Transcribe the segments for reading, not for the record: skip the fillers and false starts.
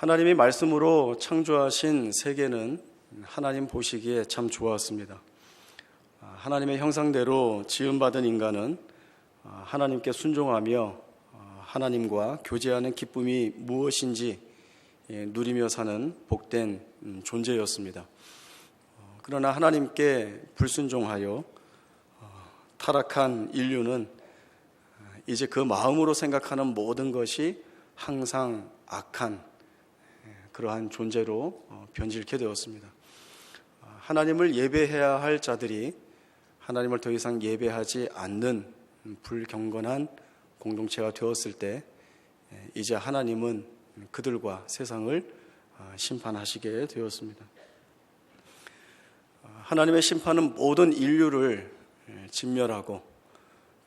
하나님이 말씀으로 창조하신 세계는 하나님 보시기에 참 좋았습니다. 하나님의 형상대로 지음받은 인간은 하나님께 순종하며 하나님과 교제하는 기쁨이 무엇인지 누리며 사는 복된 존재였습니다. 그러나 하나님께 불순종하여 타락한 인류는 이제 그 마음으로 생각하는 모든 것이 항상 악한 그러한 존재로 변질케 되었습니다. 하나님을 예배해야 할 자들이 하나님을 더 이상 예배하지 않는 불경건한 공동체가 되었을 때 이제 하나님은 그들과 세상을 심판하시게 되었습니다. 하나님의 심판은 모든 인류를 진멸하고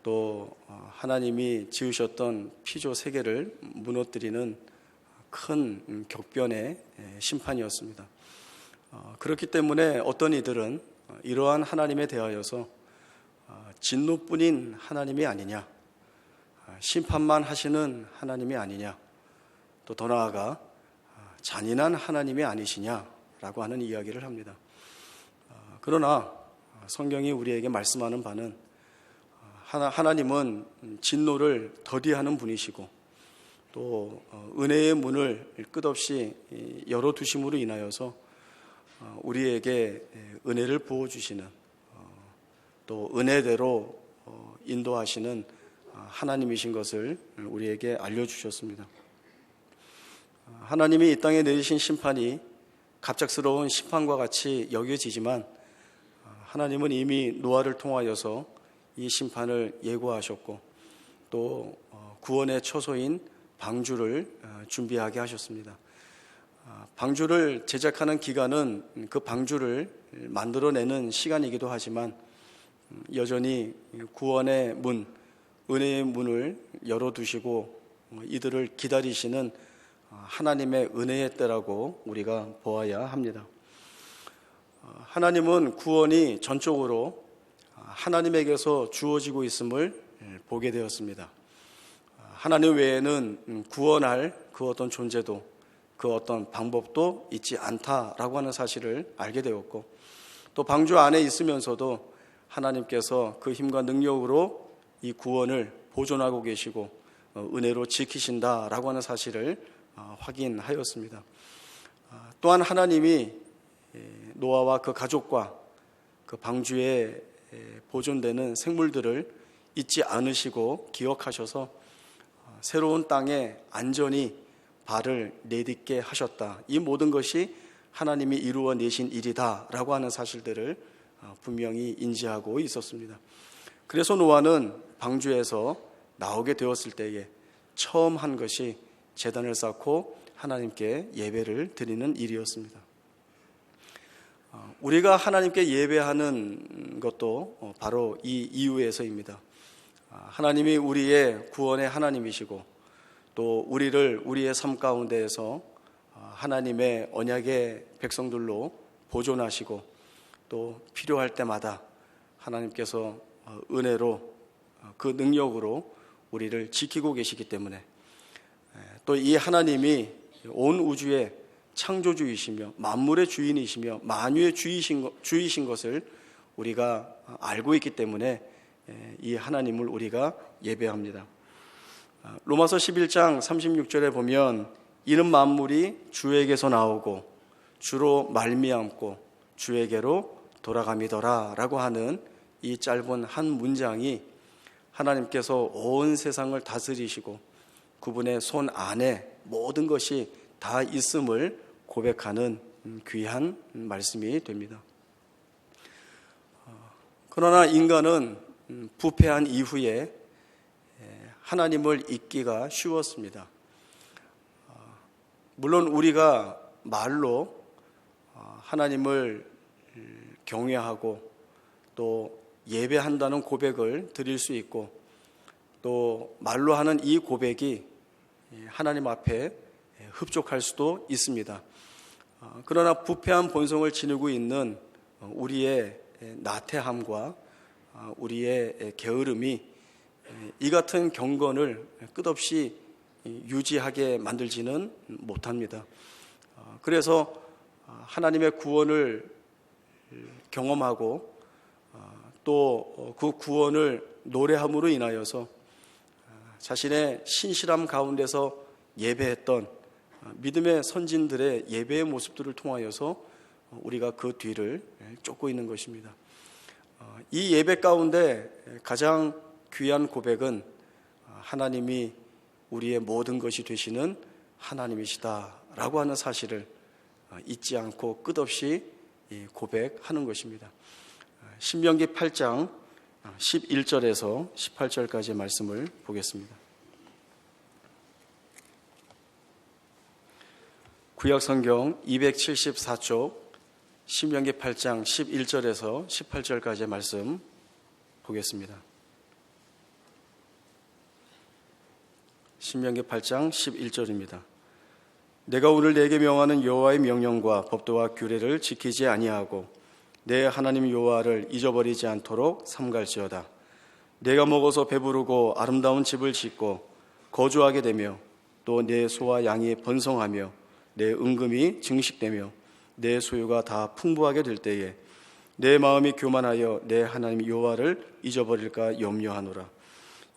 또 하나님이 지으셨던 피조 세계를 무너뜨리는 큰 격변의 심판이었습니다. 그렇기 때문에 어떤 이들은 이러한 하나님에 대하여서 진노뿐인 하나님이 아니냐, 심판만 하시는 하나님이 아니냐, 또 더 나아가 잔인한 하나님이 아니시냐라고 하는 이야기를 합니다. 그러나 성경이 우리에게 말씀하는 바는 하나님은 진노를 더디하는 분이시고 또 은혜의 문을 끝없이 열어두심으로 인하여서 우리에게 은혜를 부어주시는 또 은혜대로 인도하시는 하나님이신 것을 우리에게 알려주셨습니다. 하나님이 이 땅에 내리신 심판이 갑작스러운 심판과 같이 여겨지지만 하나님은 이미 노아를 통하여서 이 심판을 예고하셨고 또 구원의 처소인 방주를 준비하게 하셨습니다. 방주를 제작하는 기간은 그 방주를 만들어내는 시간이기도 하지만 여전히 구원의 문, 은혜의 문을 열어두시고 이들을 기다리시는 하나님의 은혜의 때라고 우리가 보아야 합니다. 하나님은 구원이 전적으로 하나님에게서 주어지고 있음을 보게 되었습니다. 하나님 외에는 구원할 그 어떤 존재도 그 어떤 방법도 있지 않다라고 하는 사실을 알게 되었고 또 방주 안에 있으면서도 하나님께서 그 힘과 능력으로 이 구원을 보존하고 계시고 은혜로 지키신다라고 하는 사실을 확인하였습니다. 또한 하나님이 노아와 그 가족과 그 방주에 보존되는 생물들을 잊지 않으시고 기억하셔서 새로운 땅에 안전히 발을 내딛게 하셨다. 이 모든 것이 하나님이 이루어내신 일이다라고 하는 사실들을 분명히 인지하고 있었습니다. 그래서 노아는 방주에서 나오게 되었을 때에 처음 한 것이 제단을 쌓고 하나님께 예배를 드리는 일이었습니다. 우리가 하나님께 예배하는 것도 바로 이 이유에서입니다. 하나님이 우리의 구원의 하나님이시고 또 우리를 우리의 삶 가운데에서 하나님의 언약의 백성들로 보존하시고 또 필요할 때마다 하나님께서 은혜로 그 능력으로 우리를 지키고 계시기 때문에 또 이 하나님이 온 우주의 창조주이시며 만물의 주인이시며 만유의 주이신 것을 우리가 알고 있기 때문에 이 하나님을 우리가 예배합니다. 로마서 11장 36절에 보면 이는 만물이 주에게서 나오고 주로 말미암고 주에게로 돌아감이더라 라고 하는 이 짧은 한 문장이 하나님께서 온 세상을 다스리시고 그분의 손 안에 모든 것이 다 있음을 고백하는 귀한 말씀이 됩니다. 그러나 인간은 부패한 이후에 하나님을 잊기가 쉬웠습니다. 물론 우리가 말로 하나님을 경외하고 또 예배한다는 고백을 드릴 수 있고 또 말로 하는 이 고백이 하나님 앞에 흡족할 수도 있습니다. 그러나 부패한 본성을 지니고 있는 우리의 나태함과 우리의 게으름이 이 같은 경건을 끝없이 유지하게 만들지는 못합니다. 그래서 하나님의 구원을 경험하고 또 그 구원을 노래함으로 인하여서 자신의 신실함 가운데서 예배했던 믿음의 선진들의 예배의 모습들을 통하여서 우리가 그 뒤를 쫓고 있는 것입니다. 이 예배 가운데 가장 귀한 고백은 하나님이 우리의 모든 것이 되시는 하나님이시다라고 하는 사실을 잊지 않고 끝없이 고백하는 것입니다. 신명기 8장 11절에서 18절까지의 말씀을 보겠습니다. 구약성경 274쪽 신명기 8장 11절에서 18절까지의 말씀 보겠습니다. 신명기 8장 11절입니다. 내가 오늘 내게 명하는 여호와의 명령과 법도와 규례를 지키지 아니하고 내 하나님 여호와를 잊어버리지 않도록 삼갈지어다. 내가 먹어서 배부르고 아름다운 집을 짓고 거주하게 되며 또 내 소와 양이 번성하며 내 은금이 증식되며 내 소유가 다 풍부하게 될 때에 내 마음이 교만하여 내 하나님 여호와를 잊어버릴까 염려하노라.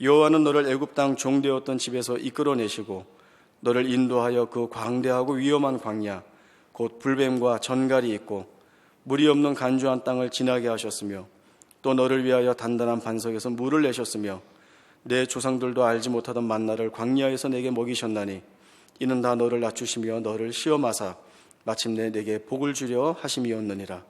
여호와는 너를 애굽 땅 종되었던 집에서 이끌어내시고 너를 인도하여 그 광대하고 위험한 광야 곧 불뱀과 전갈이 있고 물이 없는 간주한 땅을 지나게 하셨으며 또 너를 위하여 단단한 반석에서 물을 내셨으며 내 조상들도 알지 못하던 만나를 광야에서 내게 먹이셨나니 이는 다 너를 낮추시며 너를 시험하사 마침내 내게 복을 주려 하심이었느니라.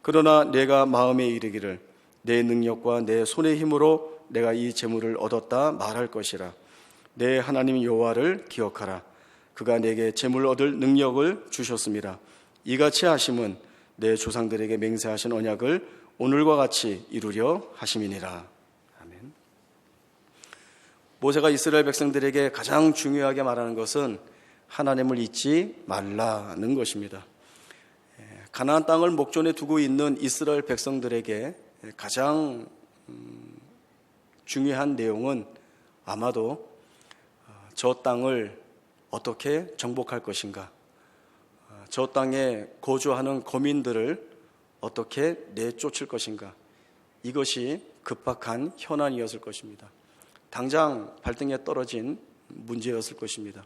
그러나 내가 마음에 이르기를 내 능력과 내 손의 힘으로 내가 이 재물을 얻었다 말할 것이라. 내 하나님 여호와를 기억하라. 그가 내게 재물 얻을 능력을 주셨습니다. 이같이 하심은 내 조상들에게 맹세하신 언약을 오늘과 같이 이루려 하심이니라. 아멘. 모세가 이스라엘 백성들에게 가장 중요하게 말하는 것은 하나님을 잊지 말라는 것입니다. 가나안 땅을 목전에 두고 있는 이스라엘 백성들에게 가장 중요한 내용은 아마도 저 땅을 어떻게 정복할 것인가, 저 땅에 거주하는 거민들을 어떻게 내쫓을 것인가, 이것이 급박한 현안이었을 것입니다. 당장 발등에 떨어진 문제였을 것입니다.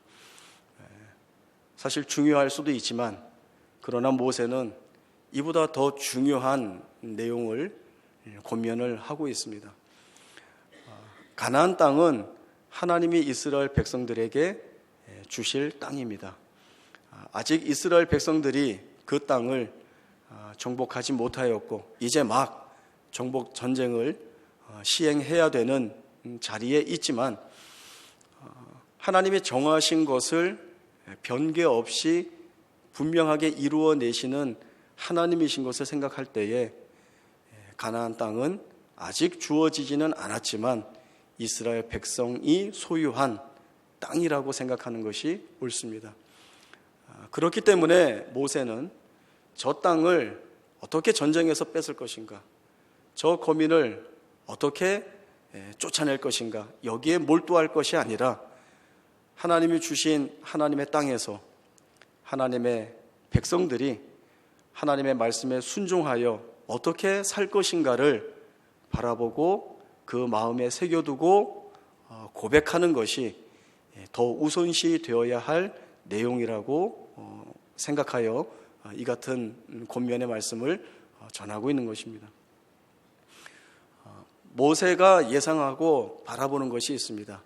사실 중요할 수도 있지만 그러나 모세는 이보다 더 중요한 내용을 권면을 하고 있습니다. 가나안 땅은 하나님이 이스라엘 백성들에게 주실 땅입니다. 아직 이스라엘 백성들이 그 땅을 정복하지 못하였고 이제 막 정복 전쟁을 시행해야 되는 자리에 있지만 하나님이 정하신 것을 변개 없이 분명하게 이루어내시는 하나님이신 것을 생각할 때에 가나안 땅은 아직 주어지지는 않았지만 이스라엘 백성이 소유한 땅이라고 생각하는 것이 옳습니다. 그렇기 때문에 모세는 저 땅을 어떻게 전쟁에서 뺏을 것인가, 저 거민을 어떻게 쫓아낼 것인가, 여기에 몰두할 것이 아니라 하나님이 주신 하나님의 땅에서 하나님의 백성들이 하나님의 말씀에 순종하여 어떻게 살 것인가를 바라보고 그 마음에 새겨두고 고백하는 것이 더 우선시 되어야 할 내용이라고 생각하여 이 같은 권면의 말씀을 전하고 있는 것입니다. 모세가 예상하고 바라보는 것이 있습니다.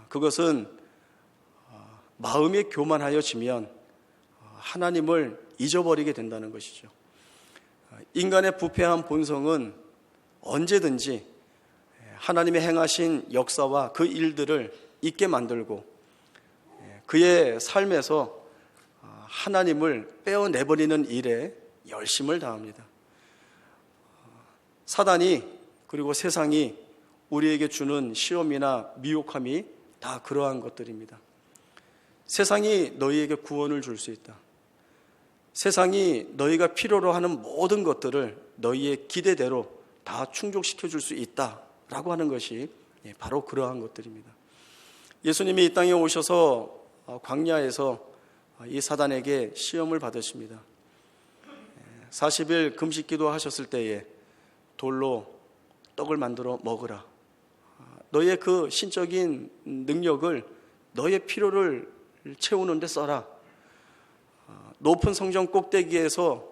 그것은 마음이 교만하여지면 하나님을 잊어버리게 된다는 것이죠. 인간의 부패한 본성은 언제든지 하나님의 행하신 역사와 그 일들을 잊게 만들고 그의 삶에서 하나님을 빼어내버리는 일에 열심을 다합니다. 사단이 그리고 세상이 우리에게 주는 시험이나 미혹함이 다 그러한 것들입니다. 세상이 너희에게 구원을 줄 수 있다. 세상이 너희가 필요로 하는 모든 것들을 너희의 기대대로 다 충족시켜 줄 수 있다라고 하는 것이 바로 그러한 것들입니다. 예수님이 이 땅에 오셔서 광야에서 이 사단에게 시험을 받으십니다. 40일 금식기도 하셨을 때에 돌로 떡을 만들어 먹으라. 너의 그 신적인 능력을 너의 필요를 채우는 데 써라. 높은 성전 꼭대기에서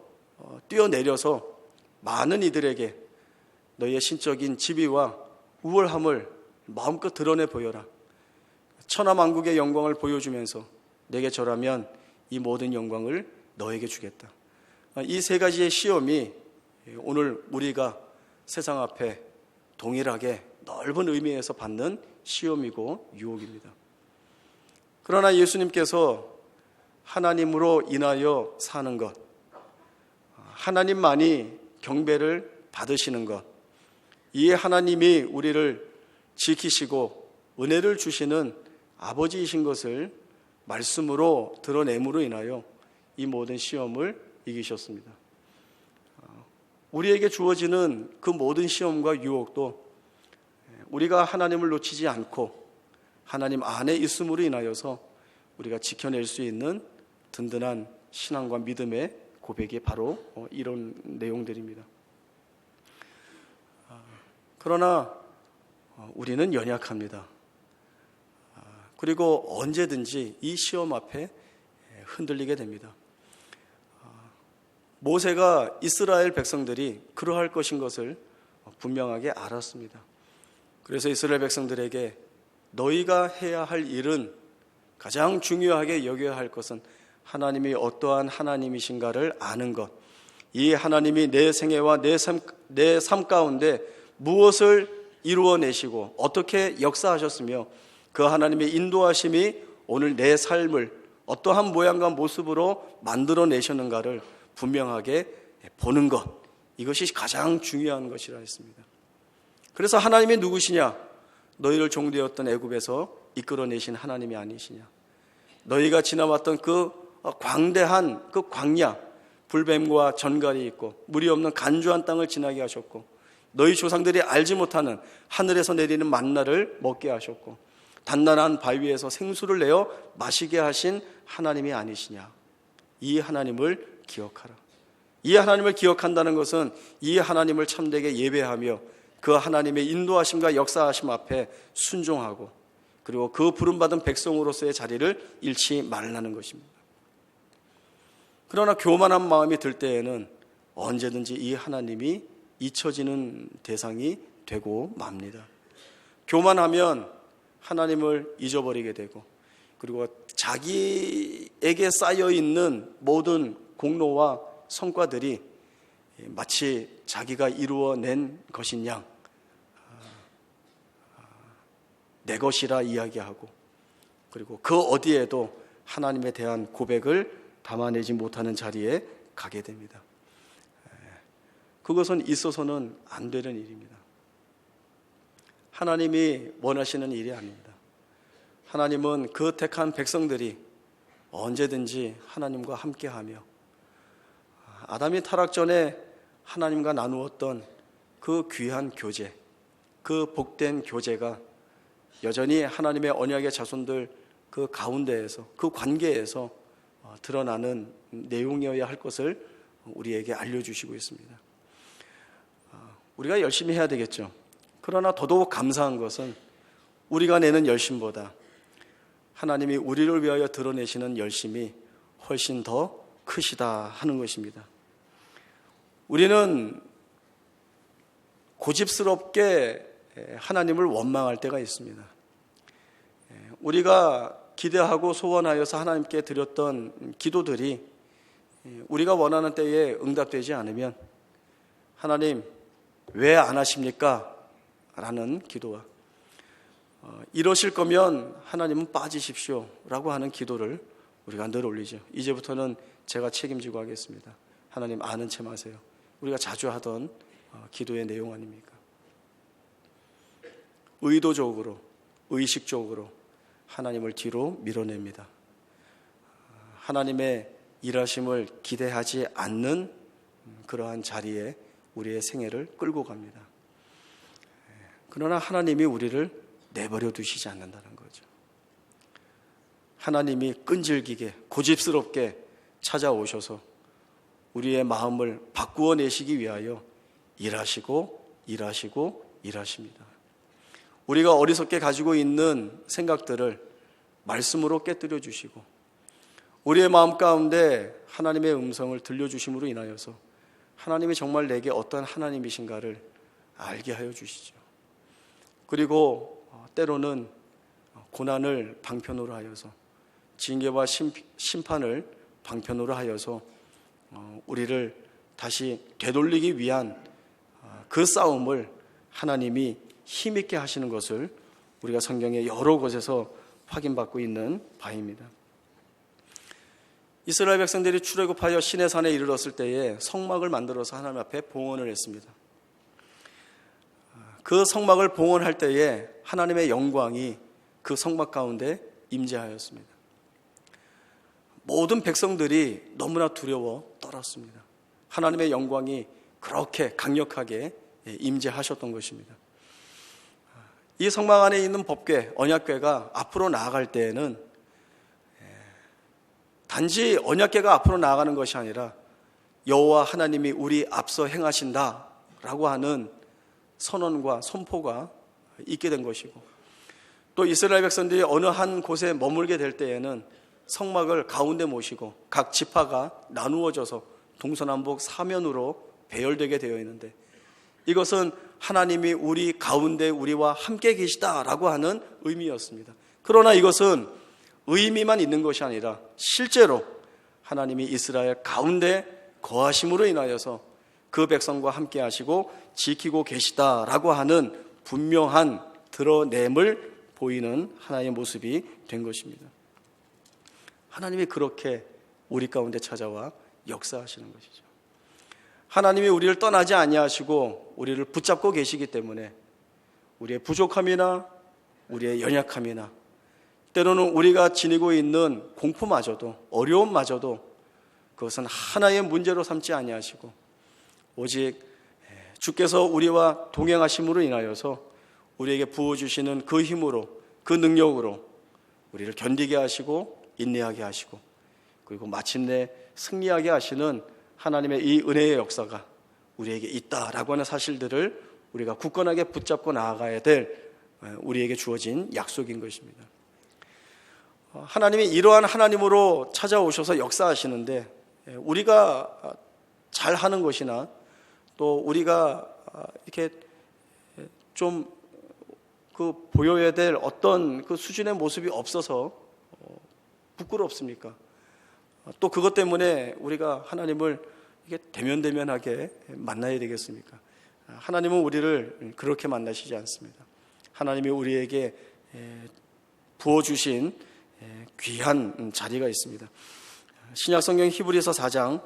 뛰어내려서 많은 이들에게 너의 신적인 지위와 우월함을 마음껏 드러내 보여라. 천하만국의 영광을 보여주면서 내게 절하면 이 모든 영광을 너에게 주겠다. 이 세 가지의 시험이 오늘 우리가 세상 앞에 동일하게 넓은 의미에서 받는 시험이고 유혹입니다. 그러나 예수님께서 하나님으로 인하여 사는 것, 하나님만이 경배를 받으시는 것, 이 하나님이 우리를 지키시고 은혜를 주시는 아버지이신 것을 말씀으로 드러냄으로 인하여 이 모든 시험을 이기셨습니다. 우리에게 주어지는 그 모든 시험과 유혹도 우리가 하나님을 놓치지 않고 하나님 안에 있음으로 인하여서 우리가 지켜낼 수 있는 든든한 신앙과 믿음의 고백이 바로 이런 내용들입니다. 그러나 우리는 연약합니다. 그리고 언제든지 이 시험 앞에 흔들리게 됩니다. 모세가 이스라엘 백성들이 그러할 것인 것을 분명하게 알았습니다. 그래서 이스라엘 백성들에게 너희가 해야 할 일은, 가장 중요하게 여겨야 할 것은 하나님이 어떠한 하나님이신가를 아는 것, 이 하나님이 내 생애와 내 삶 가운데 무엇을 이루어내시고 어떻게 역사하셨으며 그 하나님의 인도하심이 오늘 내 삶을 어떠한 모양과 모습으로 만들어내셨는가를 분명하게 보는 것, 이것이 가장 중요한 것이라 했습니다. 그래서 하나님이 누구시냐? 너희를 종되었던 애굽에서 이끌어내신 하나님이 아니시냐? 너희가 지나왔던 그 광대한 그 광야, 불뱀과 전갈이 있고 물이 없는 간주한 땅을 지나게 하셨고, 너희 조상들이 알지 못하는 하늘에서 내리는 만나를 먹게 하셨고, 단단한 바위에서 생수를 내어 마시게 하신 하나님이 아니시냐? 이 하나님을 기억하라. 이 하나님을 기억한다는 것은 이 하나님을 참되게 예배하며 그 하나님의 인도하심과 역사하심 앞에 순종하고, 그리고 그 부름받은 백성으로서의 자리를 잃지 말라는 것입니다. 그러나 교만한 마음이 들 때에는 언제든지 이 하나님이 잊혀지는 대상이 되고 맙니다. 교만하면 하나님을 잊어버리게 되고, 그리고 자기에게 쌓여있는 모든 공로와 성과들이 마치 자기가 이루어낸 것인 양 내 것이라 이야기하고, 그리고 그 어디에도 하나님에 대한 고백을 담아내지 못하는 자리에 가게 됩니다. 그것은 있어서는 안 되는 일입니다. 하나님이 원하시는 일이 아닙니다. 하나님은 그 택한 백성들이 언제든지 하나님과 함께하며 아담이 타락 전에 하나님과 나누었던 그 귀한 교제, 그 복된 교제가 여전히 하나님의 언약의 자손들 그 가운데에서, 그 관계에서 드러나는 내용이어야 할 것을 우리에게 알려주시고 있습니다. 우리가 열심히 해야 되겠죠. 그러나 더더욱 감사한 것은 우리가 내는 열심보다 하나님이 우리를 위하여 드러내시는 열심이 훨씬 더 크시다 하는 것입니다. 우리는 고집스럽게 하나님을 원망할 때가 있습니다. 우리가 기대하고 소원하여서 하나님께 드렸던 기도들이 우리가 원하는 때에 응답되지 않으면 하나님 왜 안 하십니까? 라는 기도와 이러실 거면 하나님은 빠지십시오 라고 하는 기도를 우리가 늘 올리죠. 이제부터는 제가 책임지고 하겠습니다. 하나님 아는 체 마세요. 우리가 자주 하던 기도의 내용 아닙니까? 의도적으로, 의식적으로 하나님을 뒤로 밀어냅니다. 하나님의 일하심을 기대하지 않는 그러한 자리에 우리의 생애를 끌고 갑니다. 그러나 하나님이 우리를 내버려 두시지 않는다는 거죠. 하나님이 끈질기게 고집스럽게 찾아오셔서 우리의 마음을 바꾸어 내시기 위하여 일하시고 일하십니다. 우리가 어리석게 가지고 있는 생각들을 말씀으로 깨뜨려 주시고 우리의 마음 가운데 하나님의 음성을 들려주심으로 인하여서 하나님이 정말 내게 어떤 하나님이신가를 알게 하여 주시죠. 그리고 때로는 고난을 방편으로 하여서 징계와 심판을 방편으로 하여서 우리를 다시 되돌리기 위한 그 싸움을 하나님이 힘있게 하시는 것을 우리가 성경의 여러 곳에서 확인받고 있는 바입니다. 이스라엘 백성들이 출애굽하여 시내산에 이르렀을 때에 성막을 만들어서 하나님 앞에 봉헌을 했습니다. 그 성막을 봉헌할 때에 하나님의 영광이 그 성막 가운데 임재하였습니다. 모든 백성들이 너무나 두려워 떨었습니다. 하나님의 영광이 그렇게 강력하게 임재하셨던 것입니다. 이 성막 안에 있는 법궤, 언약궤가 앞으로 나아갈 때에는 단지 언약궤가 앞으로 나아가는 것이 아니라 여호와 하나님이 우리 앞서 행하신다라고 하는 선언과 선포가 있게 된 것이고, 또 이스라엘 백성들이 어느 한 곳에 머물게 될 때에는 성막을 가운데 모시고 각 지파가 나누어져서 동서남북 사면으로 배열되게 되어 있는데, 이것은 하나님이 우리 가운데 우리와 함께 계시다라고 하는 의미였습니다. 그러나 이것은 의미만 있는 것이 아니라 실제로 하나님이 이스라엘 가운데 거하심으로 인하여서 그 백성과 함께 하시고 지키고 계시다라고 하는 분명한 드러냄을 보이는 하나님의 모습이 된 것입니다. 하나님이 그렇게 우리 가운데 찾아와 역사하시는 것이죠. 하나님이 우리를 떠나지 아니하시고 우리를 붙잡고 계시기 때문에 우리의 부족함이나 우리의 연약함이나 때로는 우리가 지니고 있는 공포마저도, 어려움마저도 그것은 하나의 문제로 삼지 아니하시고 오직 주께서 우리와 동행하심으로 인하여서 우리에게 부어주시는 그 힘으로, 그 능력으로 우리를 견디게 하시고 인내하게 하시고 그리고 마침내 승리하게 하시는 하나님의 이 은혜의 역사가 우리에게 있다라고 하는 사실들을 우리가 굳건하게 붙잡고 나아가야 될 우리에게 주어진 약속인 것입니다. 하나님이 이러한 하나님으로 찾아오셔서 역사하시는데 우리가 잘하는 것이나 또 우리가 이렇게 좀 보여야 될 어떤 그 수준의 모습이 없어서 부끄럽습니까? 또 그것 때문에 우리가 하나님을 이게 대면대면하게 만나야 되겠습니까? 하나님은 우리를 그렇게 만나시지 않습니다. 하나님이 우리에게 부어주신 귀한 자리가 있습니다. 신약성경 히브리서 4장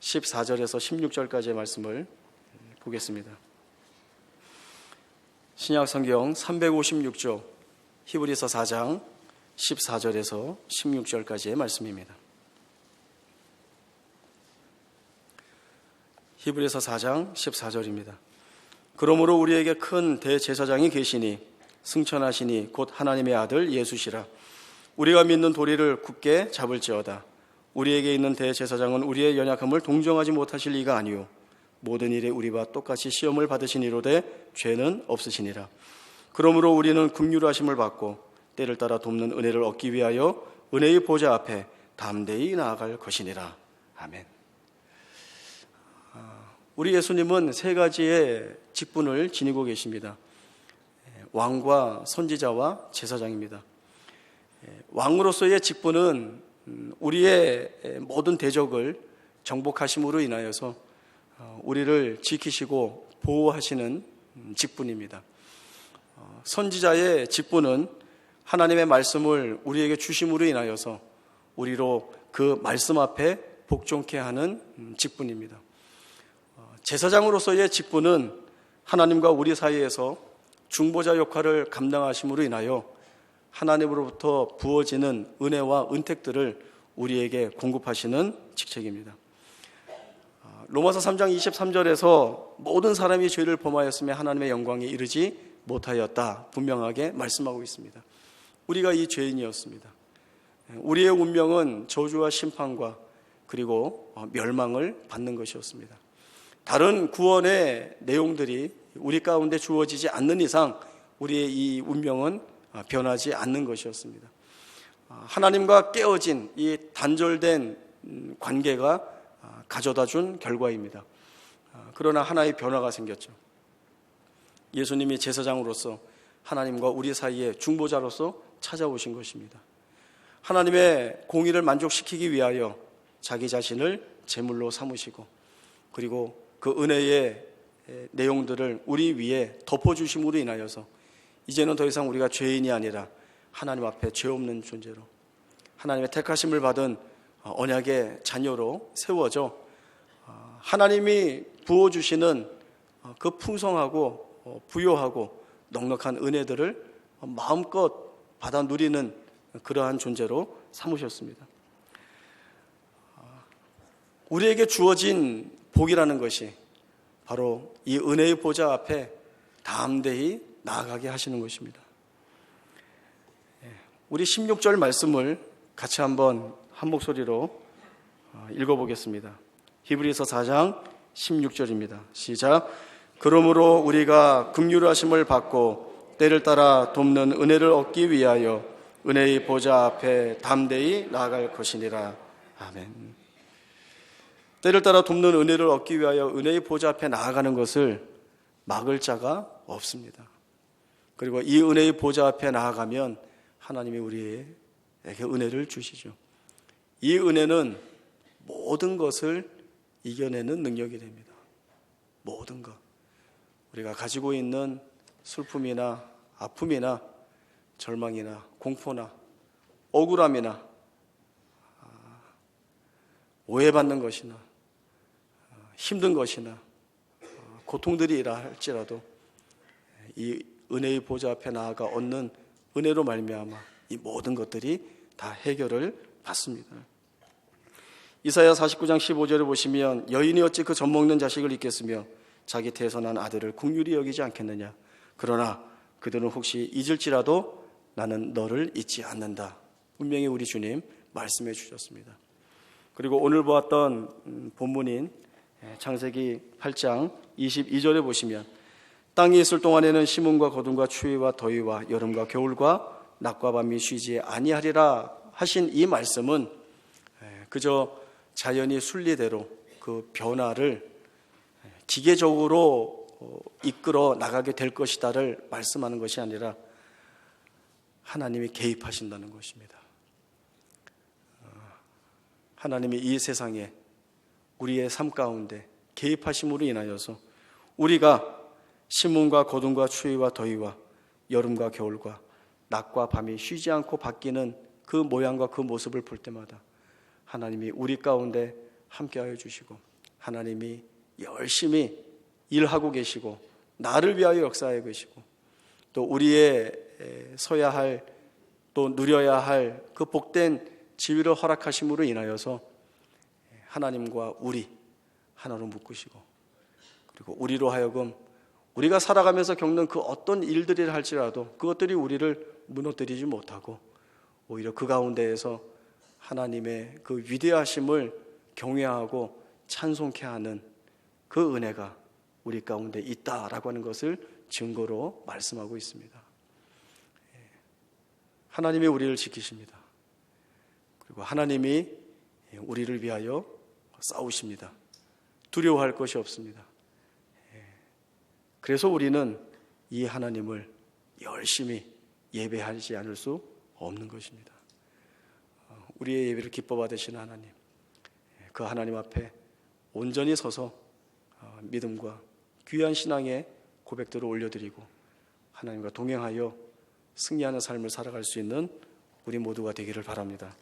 14절에서 16절까지의 말씀을 보겠습니다. 신약성경 356조 히브리서 4장 14절에서 16절까지의 말씀입니다. 히브리서 4장 14절입니다. 그러므로 우리에게 큰 대제사장이 계시니 승천하시니 곧 하나님의 아들 예수시라. 우리가 믿는 도리를 굳게 잡을지어다. 우리에게 있는 대제사장은 우리의 연약함을 동정하지 못하실 이가 아니요 모든 일에 우리와 똑같이 시험을 받으시니로되 죄는 없으시니라. 그러므로 우리는 긍휼하심을 받고 때를 따라 돕는 은혜를 얻기 위하여 은혜의 보좌 앞에 담대히 나아갈 것이니라. 아멘. 우리 예수님은 세 가지의 직분을 지니고 계십니다. 왕과 선지자와 제사장입니다. 왕으로서의 직분은 우리의 모든 대적을 정복하심으로 인하여서 우리를 지키시고 보호하시는 직분입니다. 선지자의 직분은 하나님의 말씀을 우리에게 주심으로 인하여서 우리로 그 말씀 앞에 복종케 하는 직분입니다. 제사장으로서의 직분은 하나님과 우리 사이에서 중보자 역할을 감당하심으로 인하여 하나님으로부터 부어지는 은혜와 은택들을 우리에게 공급하시는 직책입니다. 로마서 3장 23절에서 모든 사람이 죄를 범하였으며 하나님의 영광에 이르지 못하였다 분명하게 말씀하고 있습니다. 우리가 이 죄인이었습니다. 우리의 운명은 저주와 심판과 그리고 멸망을 받는 것이었습니다. 다른 구원의 내용들이 우리 가운데 주어지지 않는 이상 우리의 이 운명은 변하지 않는 것이었습니다. 하나님과 깨어진 이 단절된 관계가 가져다 준 결과입니다. 그러나 하나의 변화가 생겼죠. 예수님이 제사장으로서 하나님과 우리 사이에 중보자로서 찾아오신 것입니다. 하나님의 공의를 만족시키기 위하여 자기 자신을 제물로 삼으시고 그리고 그 은혜의 내용들을 우리 위에 덮어주심으로 인하여서 이제는 더 이상 우리가 죄인이 아니라 하나님 앞에 죄 없는 존재로 하나님의 택하심을 받은 언약의 자녀로 세워져 하나님이 부어주시는 그 풍성하고 부요하고 넉넉한 은혜들을 마음껏 받아 누리는 그러한 존재로 삼으셨습니다. 우리에게 주어진 복이라는 것이 바로 이 은혜의 보좌 앞에 담대히 나아가게 하시는 것입니다. 우리 16절 말씀을 같이 한번 한 목소리로 읽어보겠습니다. 히브리서 4장 16절입니다. 시작. 그러므로 우리가 긍휼하심을 받고 때를 따라 돕는 은혜를 얻기 위하여 은혜의 보좌 앞에 담대히 나아갈 것이니라. 아멘. 때를 따라 돕는 은혜를 얻기 위하여 은혜의 보좌 앞에 나아가는 것을 막을 자가 없습니다. 그리고 이 은혜의 보좌 앞에 나아가면 하나님이 우리에게 은혜를 주시죠. 이 은혜는 모든 것을 이겨내는 능력이 됩니다. 모든 것. 우리가 가지고 있는 슬픔이나 아픔이나 절망이나 공포나 억울함이나 오해받는 것이나 힘든 것이나 고통들이라 할지라도 이 은혜의 보좌 앞에 나아가 얻는 은혜로 말미암아 이 모든 것들이 다 해결을 받습니다. 이사야 49장 15절에 보시면 여인이 어찌 그 젖먹는 자식을 잊겠으며 자기 태선한 아들을 긍휼히 여기지 않겠느냐. 그러나 그들은 혹시 잊을지라도 나는 너를 잊지 않는다. 분명히 우리 주님 말씀해 주셨습니다. 그리고 오늘 보았던 본문인 창세기 8장 22절에 보시면 땅이 있을 동안에는 심음과 거둠과 추위와 더위와 여름과 겨울과 낮과 밤이 쉬지 아니하리라 하신 이 말씀은 그저 자연이 순리대로 그 변화를 기계적으로 이끌어 나가게 될 것이다를 말씀하는 것이 아니라 하나님이 개입하신다는 것입니다. 하나님이 이 세상에 우리의 삶 가운데 개입하심으로 인하여서 우리가 심음과 거둠과 추위와 더위와 여름과 겨울과 낮과 밤이 쉬지 않고 바뀌는 그 모양과 그 모습을 볼 때마다 하나님이 우리 가운데 함께하여 주시고 하나님이 열심히 일하고 계시고 나를 위하여 역사하여 계시고 또 우리의 서야 할 또 누려야 할 그 복된 지위를 허락하심으로 인하여서 하나님과 우리 하나로 묶으시고 그리고 우리로 하여금 우리가 살아가면서 겪는 그 어떤 일들이라 할지라도 그것들이 우리를 무너뜨리지 못하고 오히려 그 가운데에서 하나님의 그 위대하심을 경외하고 찬송케 하는 그 은혜가 우리 가운데 있다라고 하는 것을 증거로 말씀하고 있습니다. 하나님이 우리를 지키십니다. 그리고 하나님이 우리를 위하여 싸우십니다. 두려워할 것이 없습니다. 그래서 우리는 이 하나님을 열심히 예배하지 않을 수 없는 것입니다. 우리의 예배를 기뻐 받으시는 하나님, 그 하나님 앞에 온전히 서서 믿음과 귀한 신앙의 고백들을 올려드리고 하나님과 동행하여 승리하는 삶을 살아갈 수 있는 우리 모두가 되기를 바랍니다.